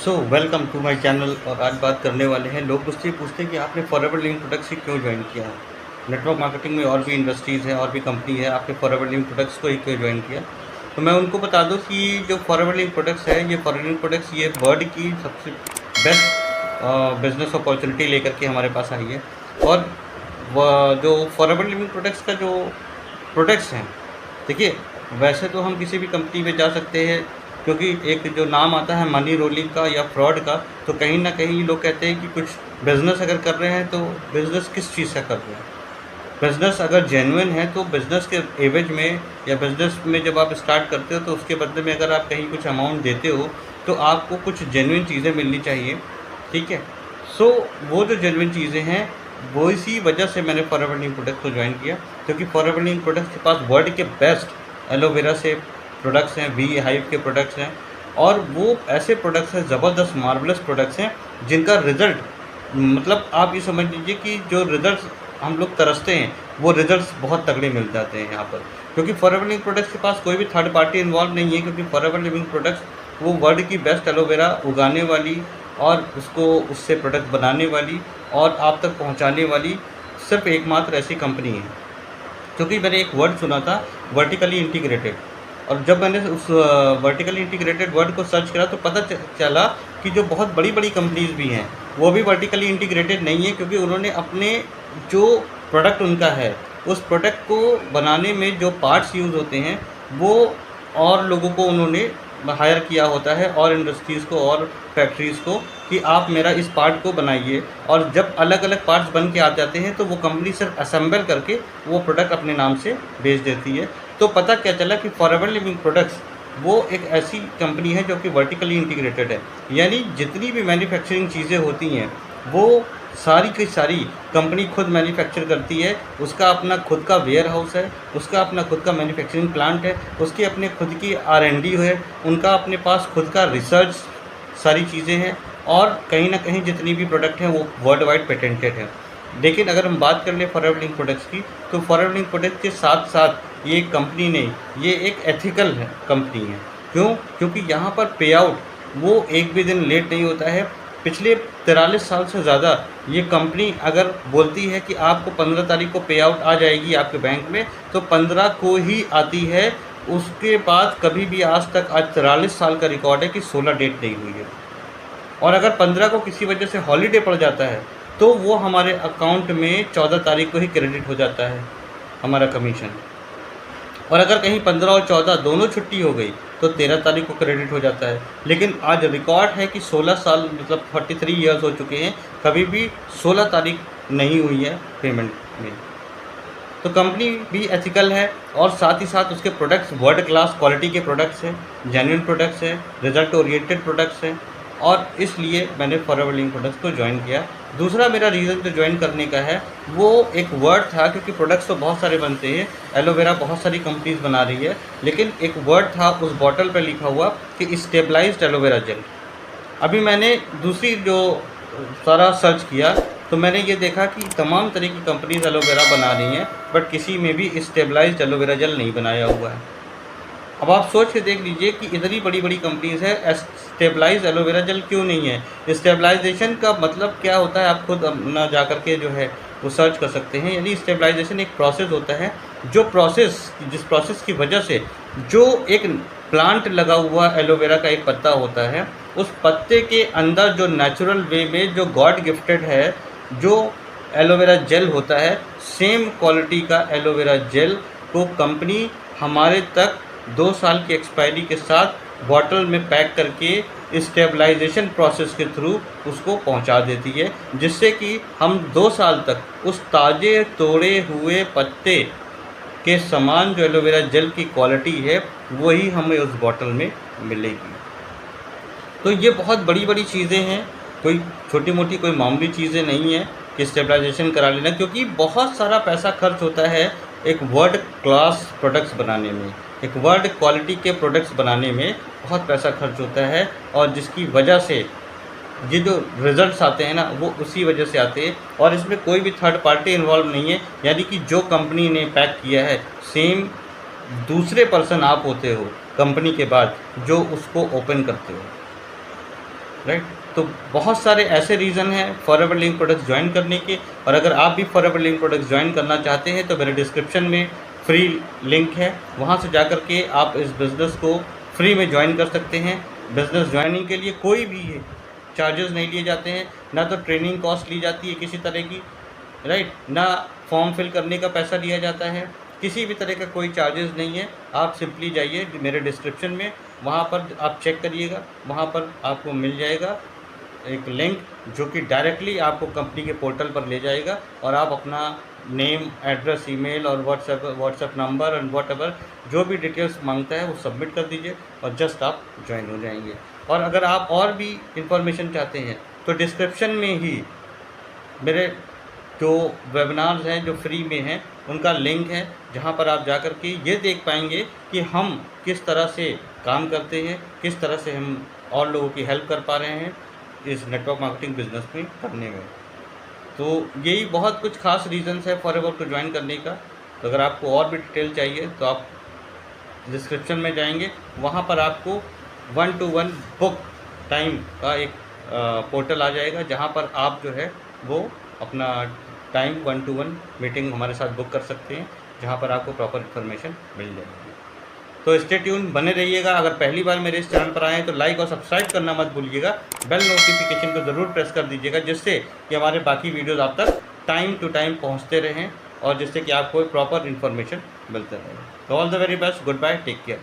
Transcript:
Welcome to my channel. और आज बात करने वाले हैं, लोग मुझसे पूछते हैं कि आपने फॉरएवर लिविंग प्रोडक्ट्स ही क्यों ज्वाइन किया है। नेटवर्क मार्केटिंग में और भी इंडस्ट्रीज़ हैं और भी कंपनी है, आपने फॉरएवर लिविंग प्रोडक्ट्स को ही क्यों ज्वाइन किया। तो मैं उनको बता दूं कि जो फॉरएवर लिविंग प्रोडक्ट्स है, ये फॉरएवर लिविंग प्रोडक्ट्स ये वर्ल्ड की सबसे बेस्ट बिजनेस अपॉर्चुनिटी लेकर के हमारे पास आई है। और जो फॉरएवर लिविंग प्रोडक्ट्स का जो प्रोडक्ट्स हैं, देखिए, वैसे तो हम किसी भी कंपनी में जा सकते हैं, क्योंकि एक जो नाम आता है मनी रोलिंग का या फ्रॉड का, तो कहीं ना कहीं लोग कहते हैं कि कुछ बिज़नेस अगर कर रहे हैं तो बिज़नेस किस चीज़ का कर रहे हैं। बिज़नेस अगर जेन्युइन है तो बिज़नेस के एवज में या बिज़नेस में जब आप स्टार्ट करते हो तो उसके बदले में अगर आप कहीं कुछ अमाउंट देते हो तो आपको कुछ जेन्युइन चीज़ें मिलनी चाहिए, ठीक है। सो वो जो जेन्युइन चीज़ें हैं, वो इसी वजह से मैंने फॉरएवर लिविंग प्रोडक्ट को ज्वाइन किया, क्योंकि फॉरएवर लिविंग प्रोडक्ट्स के पास वर्ल्ड के बेस्ट एलोवेरा से प्रोडक्ट्स हैं, वी हाइव के प्रोडक्ट्स हैं, और वो ऐसे प्रोडक्ट्स हैं, ज़बरदस्त मार्वलस प्रोडक्ट्स हैं, जिनका रिज़ल्ट मतलब आप ये समझ लीजिए कि जो रिज़ल्ट्स हम लोग तरसते हैं वो रिज़ल्ट्स बहुत तगड़े मिल जाते हैं यहाँ पर। क्योंकि फॉरएवर लिविंग प्रोडक्ट्स के पास कोई भी थर्ड पार्टी इन्वॉल्व नहीं है, क्योंकि फॉरएवर लिविंग प्रोडक्ट्स वो वर्ल्ड की बेस्ट एलोवेरा उगाने वाली और उसको उससे प्रोडक्ट बनाने वाली और आप तक पहुँचाने वाली सिर्फ एकमात्र ऐसी कंपनी है। क्योंकि मैंने एक वर्ड सुना था, वर्टिकली इंटीग्रेटेड, और जब मैंने उस वर्टिकली इंटीग्रेटेड वर्ड को सर्च करा तो पता चला कि जो बहुत बड़ी बड़ी कंपनीज़ भी हैं वो भी वर्टिकली इंटीग्रेटेड नहीं है, क्योंकि उन्होंने अपने जो प्रोडक्ट उनका है उस प्रोडक्ट को बनाने में जो पार्ट्स यूज़ होते हैं वो और लोगों को उन्होंने हायर किया होता है, और इंडस्ट्रीज़ को और फैक्ट्रीज़ को, कि आप मेरा इस पार्ट को बनाइए। और जब अलग अलग पार्ट्स बन के आ जाते हैं तो वो कंपनी सिर्फ असेंबल करके वो प्रोडक्ट अपने नाम से बेच देती है। तो पता क्या चला कि फॉरएवर लिविंग प्रोडक्ट्स वो एक ऐसी कंपनी है जो कि वर्टिकली इंटीग्रेटेड है, यानी जितनी भी मैन्युफैक्चरिंग चीज़ें होती हैं वो सारी की सारी कंपनी खुद मैन्युफैक्चर करती है। उसका अपना खुद का वेयर हाउस है, उसका अपना खुद का मैन्युफैक्चरिंग प्लांट है, उसकी अपने खुद की R&D है, उनका अपने पास खुद का रिसर्च सारी चीज़ें हैं, और कहीं ना कहीं जितनी भी प्रोडक्ट हैं वो वर्ल्ड वाइड पेटेंटेड है। लेकिन अगर हम बात कर ले फॉरएवर लिविंग प्रोडक्ट्स की, तो फॉरएवर लिविंग प्रोडक्ट के साथ साथ ये कंपनी नहीं, ये एक एथिकल कंपनी है। क्यों? क्योंकि यहाँ पर पे आउट वो एक भी दिन लेट नहीं होता है। पिछले 43 साल से ज़्यादा ये कंपनी अगर बोलती है कि आपको 15 तारीख को पे आउट आ जाएगी आपके बैंक में, तो 15 को ही आती है। उसके बाद कभी भी आज तक, आज 43 साल का रिकॉर्ड है कि 16 डेट नहीं हुई है। और अगर 15 को किसी वजह से हॉलीडे पड़ जाता है तो वो हमारे अकाउंट में 14 तारीख को ही क्रेडिट हो जाता है हमारा कमीशन। और अगर कहीं 15 और 14 दोनों छुट्टी हो गई तो 13 तारीख को क्रेडिट हो जाता है। लेकिन आज रिकॉर्ड है कि 16 साल मतलब 43 ईयर्स हो चुके हैं, कभी भी 16 तारीख नहीं हुई है पेमेंट में। तो कंपनी भी एथिकल है, और साथ ही साथ उसके प्रोडक्ट्स वर्ल्ड क्लास क्वालिटी के प्रोडक्ट्स हैं, जेन्युइन प्रोडक्ट्स हैं, रिजल्ट ओरिएंटेड प्रोडक्ट्स हैं, और इसलिए मैंने फॉरएवर लिविंग प्रोडक्ट्स को ज्वाइन किया। दूसरा मेरा रीज़न जो ज्वाइन करने का है वो एक वर्ड था, क्योंकि प्रोडक्ट्स तो बहुत सारे बनते हैं, एलोवेरा बहुत सारी कंपनीज बना रही है, लेकिन एक वर्ड था उस बॉटल पे लिखा हुआ कि स्टेबलाइज्ड एलोवेरा जेल। अभी मैंने दूसरी जो सारा सर्च किया तो मैंने ये देखा कि तमाम तरह की कंपनीज एलोवेरा बना रही हैं, बट किसी में भी स्टेबलाइज्ड एलोवेरा जेल नहीं बनाया हुआ है। अब आप सोच के देख लीजिए कि इतनी बड़ी बड़ी कंपनीज है, स्टेबलाइज एलोवेरा जेल क्यों नहीं है। स्टेबलाइजेशन का मतलब क्या होता है, आप खुद ना जा कर के जो है वो सर्च कर सकते हैं। यानी स्टेबलाइजेशन एक प्रोसेस होता है, जिस प्रोसेस की वजह से जो एक प्लांट लगा हुआ एलोवेरा का एक पत्ता होता है, उस पत्ते के अंदर जो नेचुरल वे में जो गॉड गिफ्टेड है जो एलोवेरा जेल होता है, सेम क्वालिटी का एलोवेरा जेल को कंपनी हमारे तक 2 साल की एक्सपायरी के साथ बॉटल में पैक करके स्टेबलाइजेशन प्रोसेस के थ्रू उसको पहुंचा देती है, जिससे कि हम 2 साल तक उस ताज़े तोड़े हुए पत्ते के समान जो एलोवेरा जेल की क्वालिटी है वही हमें उस बॉटल में मिलेगी। तो ये बहुत बड़ी बड़ी चीज़ें हैं, कोई छोटी मोटी कोई मामूली चीज़ें नहीं है कि स्टेबलाइजेशन करा लेना, क्योंकि बहुत सारा पैसा खर्च होता है एक वर्ल्ड क्लास प्रोडक्ट्स बनाने में, एक वर्ल्ड क्वालिटी के प्रोडक्ट्स बनाने में बहुत पैसा खर्च होता है, और जिसकी वजह से ये जो रिज़ल्ट्स आते हैं ना वो उसी वजह से आते हैं। और इसमें कोई भी थर्ड पार्टी इन्वॉल्व नहीं है, यानी कि जो कंपनी ने पैक किया है सेम दूसरे पर्सन आप होते हो कंपनी के बाद जो उसको ओपन करते हो। राइट। तो बहुत सारे ऐसे रीज़न हैं फॉरएवर लिंक प्रोडक्ट्स ज्वाइन करने के, और अगर आप भी फॉरएवर लिंक प्रोडक्ट्स ज्वाइन करना चाहते हैं तो मेरे डिस्क्रिप्शन में फ्री लिंक है, वहाँ से जा कर के आप इस बिज़नेस को फ्री में ज्वाइन कर सकते हैं। बिज़नेस ज्वाइनिंग के लिए कोई भी चार्जेस नहीं लिए जाते हैं, ना तो ट्रेनिंग कॉस्ट ली जाती है किसी तरह की, राइट, ना फॉर्म फिल करने का पैसा लिया जाता है, किसी भी तरह का कोई चार्जेस नहीं है। आप सिंपली जाइए मेरे डिस्क्रिप्शन में, वहाँ पर आप चेक करिएगा, वहाँ पर आपको मिल जाएगा एक लिंक जो कि डायरेक्टली आपको कंपनी के पोर्टल पर ले जाएगा, और आप अपना नेम, एड्रेस, ईमेल और व्हाट्सएप नंबर एंड व्हाटएवर जो भी डिटेल्स मांगता है वो सबमिट कर दीजिए और जस्ट आप ज्वाइन हो जाएंगे। और अगर आप और भी इंफॉर्मेशन चाहते हैं तो डिस्क्रिप्शन में ही मेरे जो वेबिनार्स हैं जो फ्री में हैं उनका लिंक है, जहां पर आप जाकर के ये देख पाएंगे कि हम किस तरह से काम करते हैं, किस तरह से हम और लोगों की हेल्प कर पा रहे हैं इस नेटवर्क मार्केटिंग बिजनेस में करने में। तो यही बहुत कुछ खास रीजंस है फॉरएवर को ज्वाइन करने का। तो अगर आपको और भी डिटेल चाहिए तो आप डिस्क्रिप्शन में जाएंगे, वहाँ पर आपको 1-to-1 बुक टाइम का एक पोर्टल आ जाएगा, जहाँ पर आप जो है वो अपना टाइम 1-to-1 मीटिंग हमारे साथ बुक कर सकते हैं, जहाँ पर आपको प्रॉपर इन्फॉर्मेशन मिल जाएगी। तो स्टे ट्यून बने रहिएगा। अगर पहली बार मेरे इस चैनल पर आए हैं तो लाइक और सब्सक्राइब करना मत भूलिएगा, बेल नोटिफिकेशन को ज़रूर प्रेस कर दीजिएगा, जिससे कि हमारे बाकी वीडियोज़ आप तक टाइम टू टाइम पहुँचते रहें और जिससे कि आपको प्रॉपर इन्फॉर्मेशन मिलते रहे। तो all the very best, good bye, take care.